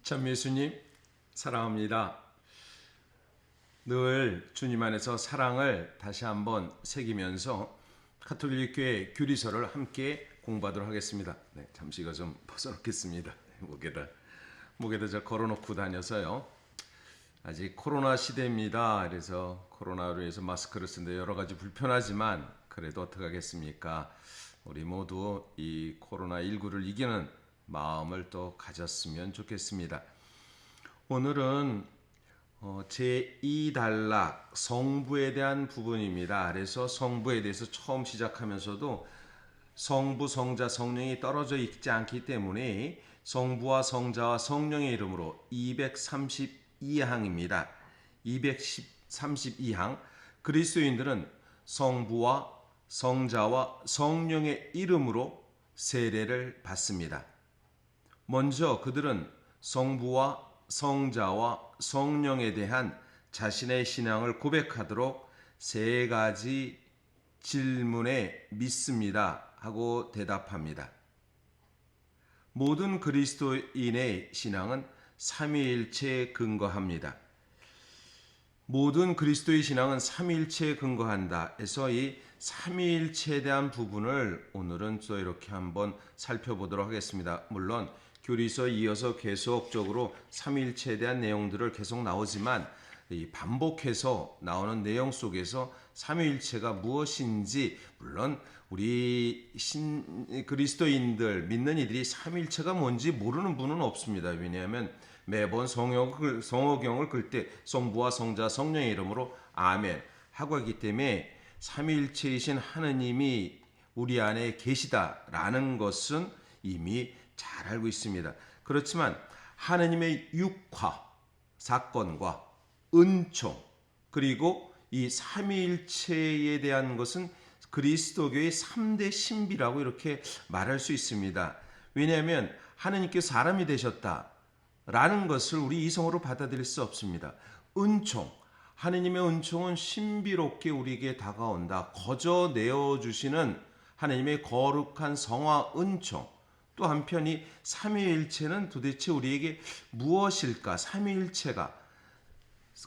참 예수님 사랑합니다. 늘 주님 안에서 사랑을 다시 한번 새기면서 가톨릭 교회 규리서를 함께 공부하도록 하겠습니다. 잠시 이거 좀 벗어놓겠습니다. 목에다 저 걸어놓고 다녀서요. 아직 코로나 시대입니다. 그래서 코로나로 인해서 마스크를 쓰는데 여러 가지 불편하지만 그래도 어떡하겠습니까? 우리 모두 이 코로나19를 이기는 마음을 또 가졌으면 좋겠습니다. 오늘은 제2단락 성부에 대한 부분입니다. 그래서 성부에 대해서 처음 시작하면서도 성부, 성자, 성령이 떨어져 있지 않기 때문에 성부와 성자와 성령의 이름으로 232항입니다. 232항 그리스도인들은 성부와 성자와 성령의 이름으로 세례를 받습니다. 먼저 그들은 성부와 성자와 성령에 대한 자신의 신앙을 고백하도록 세 가지 질문에 믿습니다 하고 대답합니다. 모든 그리스도인의 신앙은 삼위일체에 근거합니다. 모든 그리스도의 신앙은 삼위일체에 근거한다 해서 이 삼위일체에 대한 부분을 오늘은 또 이렇게 한번 살펴보도록 하겠습니다. 물론 교리서 이어서 계속적으로 삼위일체에 대한 내용들을 계속 나오지만 이 반복해서 나오는 내용 속에서 삼위일체가 무엇인지 물론 우리 그리스도인들 믿는 이들이 삼위일체가 뭔지 모르는 분은 없습니다. 왜냐하면 매번 성호경을 끌 때 성부와 성자 성령의 이름으로 아멘 하고 하기 때문에 삼위일체이신 하느님이 우리 안에 계시다라는 것은 이미 잘 알고 있습니다. 그렇지만 하느님의 육화 사건과 은총 그리고 이 삼위일체에 대한 것은 그리스도교의 3대 신비라고 이렇게 말할 수 있습니다. 왜냐하면 하느님께서 사람이 되셨다라는 것을 우리 이성으로 받아들일 수 없습니다. 은총, 하느님의 은총은 신비롭게 우리에게 다가온다. 거저 내어주시는 하느님의 거룩한 성화 은총. 또 한편이 삼위일체는 도대체 우리에게 무엇일까? 삼위일체가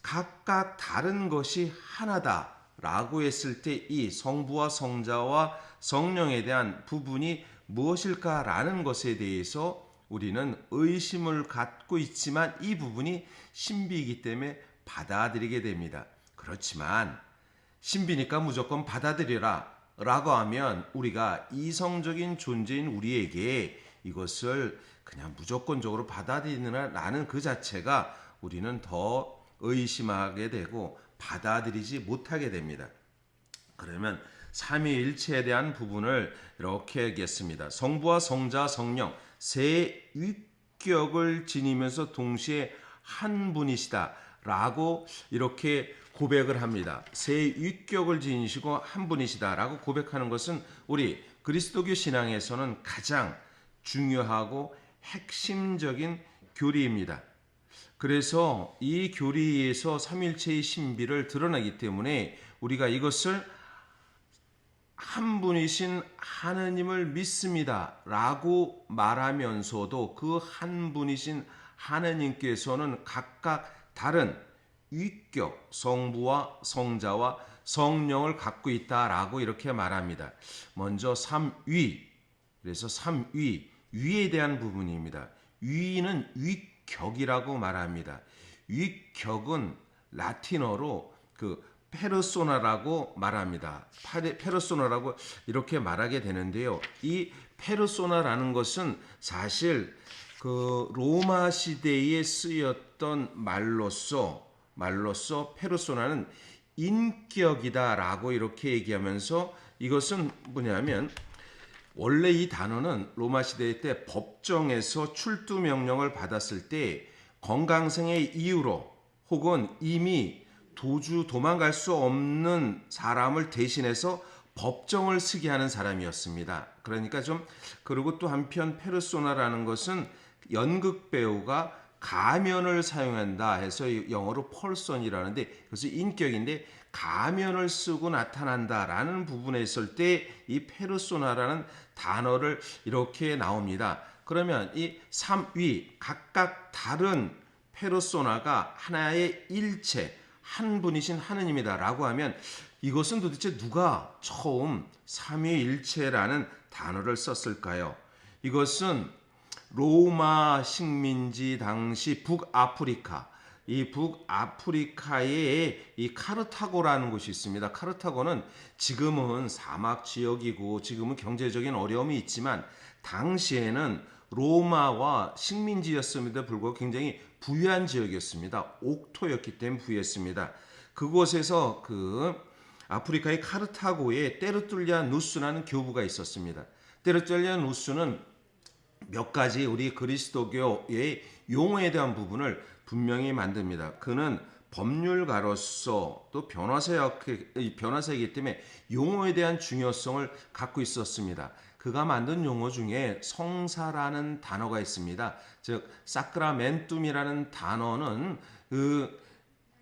각각 다른 것이 하나다라고 했을 때 이 성부와 성자와 성령에 대한 부분이 무엇일까라는 것에 대해서 우리는 의심을 갖고 있지만 이 부분이 신비이기 때문에 받아들이게 됩니다. 그렇지만 신비니까 무조건 받아들여라 라고 하면 우리가 이성적인 존재인 우리에게 이것을 그냥 무조건적으로 받아들이느라는 그 자체가 우리는 더 의심하게 되고 받아들이지 못하게 됩니다. 그러면 삼위일체에 대한 부분을 이렇게 얘기했습니다. 성부와 성자, 성령 세 위격을 지니면서 동시에 한 분이시다 라고 이렇게 고백을 합니다. 세 위격을 지니시고 한 분이시다라고 고백하는 것은 우리 그리스도교 신앙에서는 가장 중요하고 핵심적인 교리입니다. 그래서 이 교리에서 삼위일체의 신비를 드러내기 때문에 우리가 이것을 한 분이신 하느님을 믿습니다 라고 말하면서도 그 한 분이신 하느님께서는 각각 다른 위격, 성부와 성자와 성령을 갖고 있다라고 이렇게 말합니다. 먼저 삼위, 그래서 삼위, 위에 대한 부분입니다. 위는 위격이라고 말합니다. 위격은 라틴어로 그 페르소나라고 말합니다. 페르소나라고 이렇게 말하게 되는데요. 이 페르소나라는 것은 사실 그 로마 시대에 쓰였던 말로서 페르소나는 인격이다라고 이렇게 얘기하면서 이것은 뭐냐면 원래 이 단어는 로마 시대 때 법정에서 출두 명령을 받았을 때 건강상의 이유로 혹은 이미 도망갈 수 없는 사람을 대신해서 법정을 쓰게 하는 사람이었습니다. 그러니까 그리고 또 한편 페르소나라는 것은 연극 배우가 가면을 사용한다 해서 영어로 펄선이라는데 그래서 인격인데 가면을 쓰고 나타난다라는 부분에 있을 때 이 페르소나라는 단어를 이렇게 나옵니다. 그러면 이 삼위 각각 다른 페르소나가 하나의 일체 한 분이신 하느님이다라고 하면 이것은 도대체 누가 처음 삼위일체라는 단어를 썼을까요? 이것은 로마 식민지 당시 북아프리카, 이 북아프리카에 이 카르타고라는 곳이 있습니다. 카르타고는 지금은 사막 지역이고 지금은 경제적인 어려움이 있지만 당시에는 로마와 식민지였음에도 불구하고 굉장히 부유한 지역이었습니다. 옥토였기 때문에 부유했습니다. 그곳에서 아프리카의 카르타고에 테르툴리아 누스라는 교부가 있었습니다. 테르툴리아 누스는 몇 가지 우리 그리스도교의 용어에 대한 부분을 분명히 만듭니다. 그는 법률가로서 또 변호사이기 때문에 용어에 대한 중요성을 갖고 있었습니다. 그가 만든 용어 중에 성사라는 단어가 있습니다. 즉 사크라멘툼이라는 단어는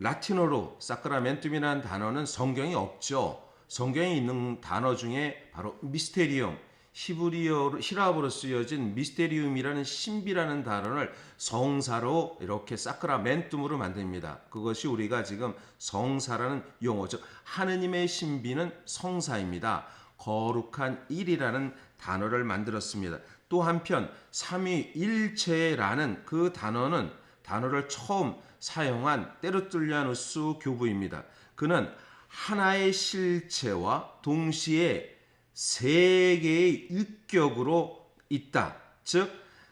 라틴어로 사크라멘툼이라는 단어는 성경이 없죠. 성경에 있는 단어 중에 바로 미스테리움, 히브리어로 쓰여진 미스테리움이라는 신비라는 단어를 성사로 이렇게 사크라멘tum으로 만듭니다. 그것이 우리가 지금 성사라는 용어죠. 하느님의 신비는 성사입니다. 거룩한 일이라는 단어를 만들었습니다. 또 한편 삼위일체라는 그 단어를 처음 사용한 테르툴리아누스 교부입니다. 그는 하나의 실체와 동시에 세 개의 유격으로 있다. 즉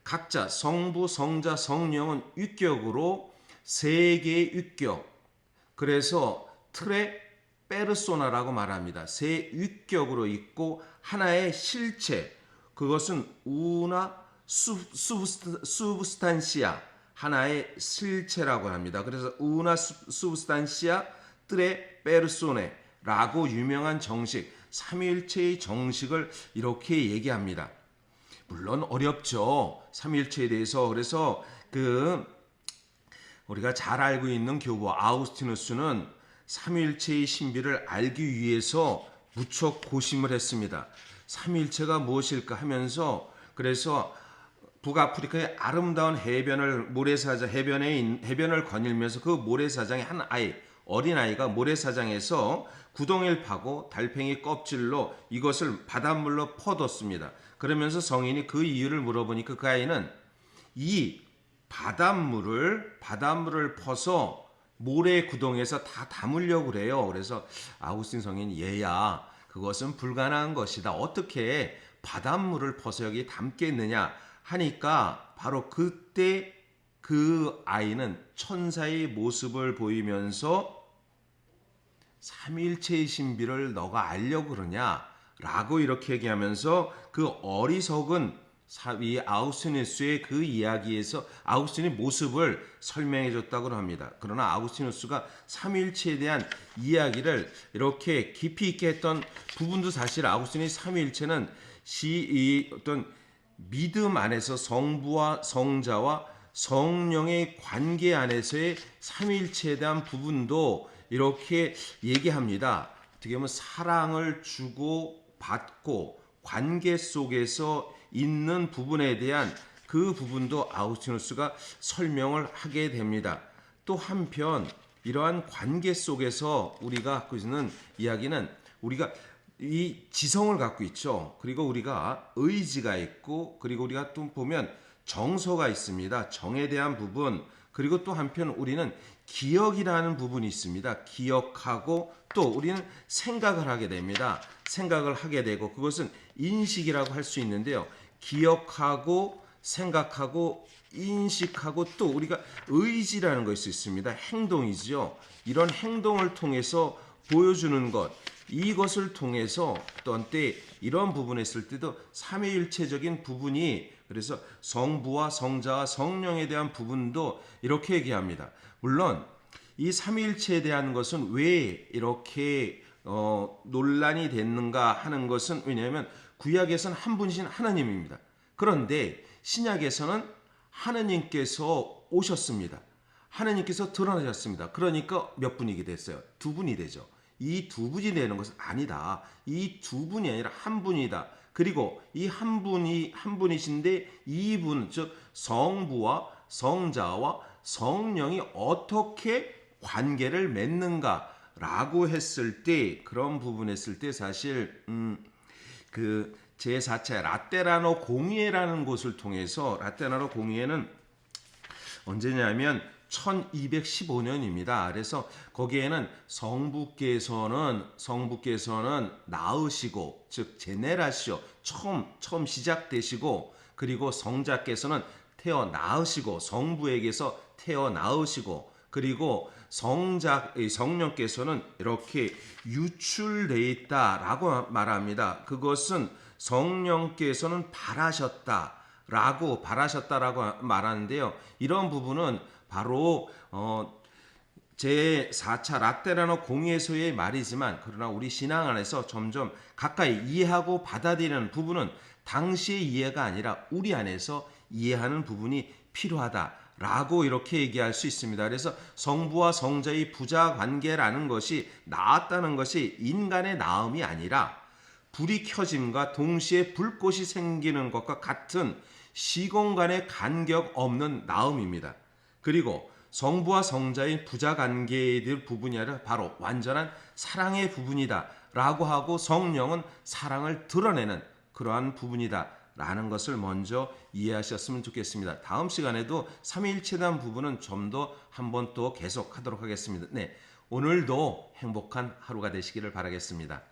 각자 성부, 성자, 성령은 유격으로 세 개의 유격. 그래서 트레 페르소나라고 말합니다. 세 유격으로 있고 하나의 실체. 그것은 우나 수브스탄시아 하나의 실체라고 합니다. 그래서 우나 수브스탄시아 트레 페르소네라고 유명한 정식, 삼위일체의 정식을 이렇게 얘기합니다. 물론 어렵죠. 삼위일체에 대해서. 그래서 우리가 잘 알고 있는 교부 아우구스티누스는 삼위일체의 신비를 알기 위해서 무척 고심을 했습니다. 삼위일체가 무엇일까 하면서 그래서 북아프리카의 아름다운 해변을 거닐면서 그 모래사장의 한 어린아이가 모래사장에서 구덩이를 파고 달팽이 껍질로 이것을 바닷물로 퍼뒀습니다. 그러면서 성인이 그 이유를 물어보니까 그 아이는 이 바닷물을 퍼서 모래 구덩이에서 다 담으려고 그래요. 그래서 아우구스틴 성인이 얘야 그것은 불가능한 것이다. 어떻게 바닷물을 퍼서 여기 담겠느냐 하니까 바로 그때 그 아이는 천사의 모습을 보이면서 삼위일체의 신비를 너가 알려고 그러냐 라고 이렇게 얘기하면서 그 어리석은 이 아우구스티누스의 그 이야기에서 아우구스틴의 모습을 설명해 줬다고 합니다. 그러나 아우구스티누스가 삼위일체에 대한 이야기를 이렇게 깊이 있게 했던 부분도 사실 아우구스틴의 삼위일체는 이 어떤 믿음 안에서 성부와 성자와 성령의 관계 안에서의 삼위일체에 대한 부분도 이렇게 얘기합니다. 어떻게 보면 사랑을 주고 받고 관계 속에서 있는 부분에 대한 그 부분도 아우구스티누스가 설명을 하게 됩니다. 또 한편 이러한 관계 속에서 우리가 갖고 있는 이야기는 우리가 이 지성을 갖고 있죠. 그리고 우리가 의지가 있고 그리고 우리가 또 보면 정서가 있습니다. 정에 대한 부분. 그리고 또 한편 우리는 기억이라는 부분이 있습니다. 기억하고 또 우리는 생각을 하게 됩니다. 생각을 하게 되고 그것은 인식이라고 할 수 있는데요. 기억하고 생각하고 인식하고 또 우리가 의지라는 것이 있습니다. 행동이죠. 이런 행동을 통해서 보여주는 것. 이것을 통해서 어떤 때 이런 부분에 있을 때도 삼위일체적인 부분이 그래서 성부와 성자와 성령에 대한 부분도 이렇게 얘기합니다. 물론 이 삼위일체에 대한 것은 왜 이렇게 논란이 됐는가 하는 것은 왜냐하면 구약에서는 한 분이신 하나님입니다. 그런데 신약에서는 하나님께서 오셨습니다. 하나님께서 드러나셨습니다. 그러니까 몇 분이게 됐어요? 두 분이 되죠. 이 두 분이 되는 것은 아니다. 이 두 분이 아니라 한 분이다. 그리고 이 한 분이신데 이분 즉 성부와 성자와 성령이 어떻게 관계를 맺는가라고 했을 때 그런 부분 했을 때 사실 그 제4차 라테라노 공의회라는 곳을 통해서 라테라노 공의회는 언제냐면 1215년입니다. 그래서 거기에는 성부께서는 낳으시고 즉 제네라시오 처음 시작되시고 그리고 성자께서는 태어 낳으시고 성부에게서 태어 낳으시고 그리고 성령께서는 이렇게 유출되어 있다라고 말합니다. 그것은 성령께서는 바라셨다라고 말하는데요. 이런 부분은 바로 제4차 라테라노 공의회에서의 말이지만 그러나 우리 신앙 안에서 점점 가까이 이해하고 받아들이는 부분은 당시의 이해가 아니라 우리 안에서 이해하는 부분이 필요하다라고 이렇게 얘기할 수 있습니다. 그래서 성부와 성자의 부자 관계라는 것이 나았다는 것이 인간의 나음이 아니라 불이 켜짐과 동시에 불꽃이 생기는 것과 같은 시공간의 간격 없는 나음입니다. 그리고 성부와 성자의 부자 관계의 부분이 아니라 바로 완전한 사랑의 부분이다 라고 하고 성령은 사랑을 드러내는 그러한 부분이다 라는 것을 먼저 이해하셨으면 좋겠습니다. 다음 시간에도 삼위일체단 부분은 좀 더 한번 또 계속하도록 하겠습니다. 네, 오늘도 행복한 하루가 되시기를 바라겠습니다.